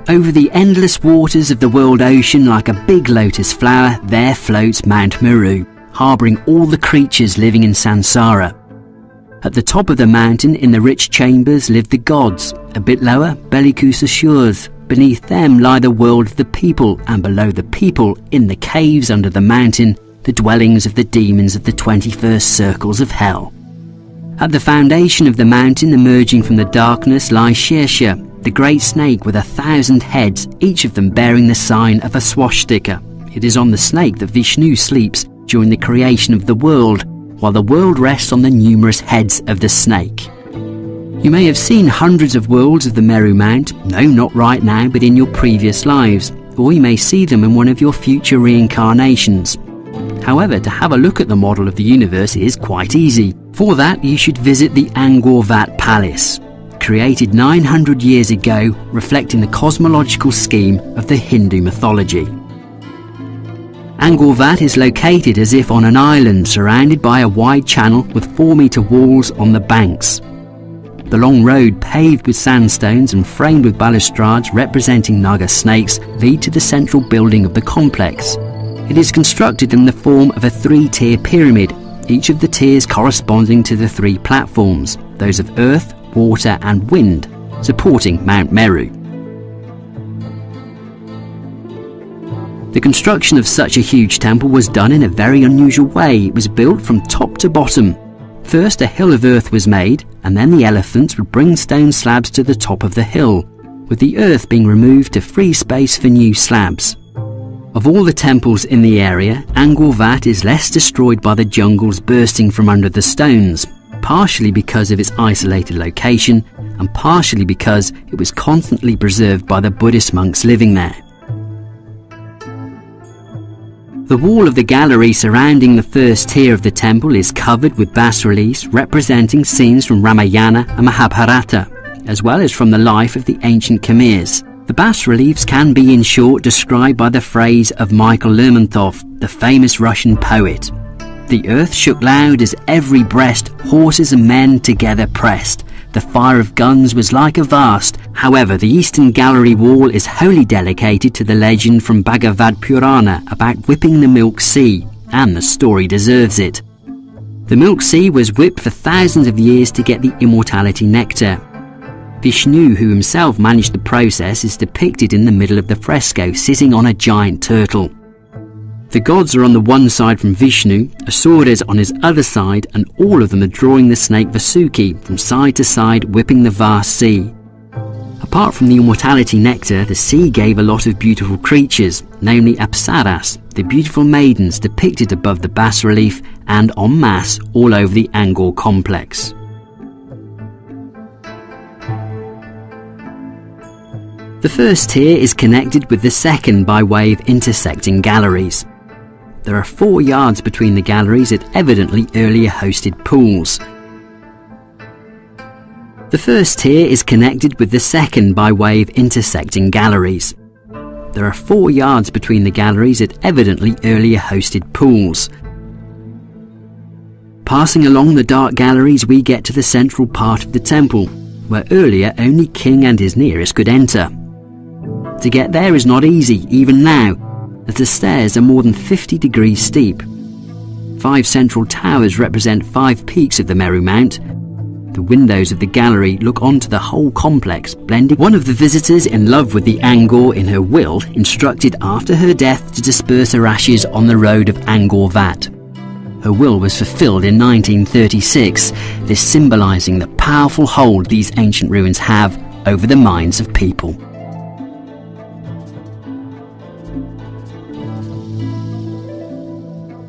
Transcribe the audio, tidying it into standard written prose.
Over the endless waters of the world ocean, like a big lotus flower, there floats Mount Meru, harbouring all the creatures living in Sansara. At the top of the mountain, in the rich chambers, live the gods. A bit lower, Bellicus assures. Beneath them lie the world of the people, and below the people, in the caves under the mountain, the dwellings of the demons of the 21st circles of hell. At the foundation of the mountain, emerging from the darkness, lies Shersha, the great snake with 1,000 heads, each of them bearing the sign of a swastika. It is on the snake that Vishnu sleeps during the creation of the world, while the world rests on the numerous heads of the snake. You may have seen hundreds of worlds of the Meru Mount, no, not right now, but in your previous lives, or you may see them in one of your future reincarnations. However, to have a look at the model of the universe is quite easy. For that, you should visit the Angkor Vat Palace, created 900 years ago, reflecting the cosmological scheme of the Hindu mythology. Angkor Vat is located as if on an island surrounded by a wide channel with 4-metre walls on the banks. The long road, paved with sandstones and framed with balustrades representing Naga snakes, lead to the central building of the complex. It is constructed in the form of a 3-tier pyramid, each of the tiers corresponding to the 3 platforms, those of earth, water and wind, supporting Mount Meru. The construction of such a huge temple was done in a very unusual way. It was built from top to bottom. First a hill of earth was made, and then the elephants would bring stone slabs to the top of the hill, with the earth being removed to free space for new slabs. Of all the temples in the area, Angkor Vat is less destroyed by the jungles bursting from under the stones, partially because of its isolated location, and partially because it was constantly preserved by the Buddhist monks living there. The wall of the gallery surrounding the first tier of the temple is covered with bas-reliefs representing scenes from Ramayana and Mahabharata, as well as from the life of the ancient Khmers. The bas-reliefs can be in short described by the phrase of Michael Lermontov, the famous Russian poet. The earth shook loud as every breast horses and men together pressed. The fire of guns was like a vast. However, the eastern gallery wall is wholly dedicated to the legend from Bhagavad Purana about whipping the Milk Sea, and the story deserves it. The Milk Sea was whipped for thousands of years to get the immortality nectar. Vishnu, who himself managed the process, is depicted in the middle of the fresco, sitting on a giant turtle. The gods are on the one side from Vishnu, Asura is on his other side, and all of them are drawing the snake Vasuki from side to side, whipping the vast sea. Apart from the immortality nectar, the sea gave a lot of beautiful creatures, namely Apsaras, the beautiful maidens depicted above the bas-relief and en masse all over the Angkor complex. The first tier is connected with the second by way of intersecting galleries. There are 4 yards between the galleries at evidently earlier hosted pools. The first tier is connected with the second by way of intersecting galleries. There are 4 yards between the galleries at evidently earlier hosted pools. Passing along the dark galleries, we get to the central part of the temple, where earlier only King and his nearest could enter. To get there is not easy, even now, as the stairs are more than 50 degrees steep. 5 central towers represent 5 peaks of the Meru Mount. The windows of the gallery look onto the whole complex, blending. One of the visitors in love with the Angkor in her will instructed after her death to disperse her ashes on the road of Angkor Vat. Her will was fulfilled in 1936, this symbolising the powerful hold these ancient ruins have over the minds of people.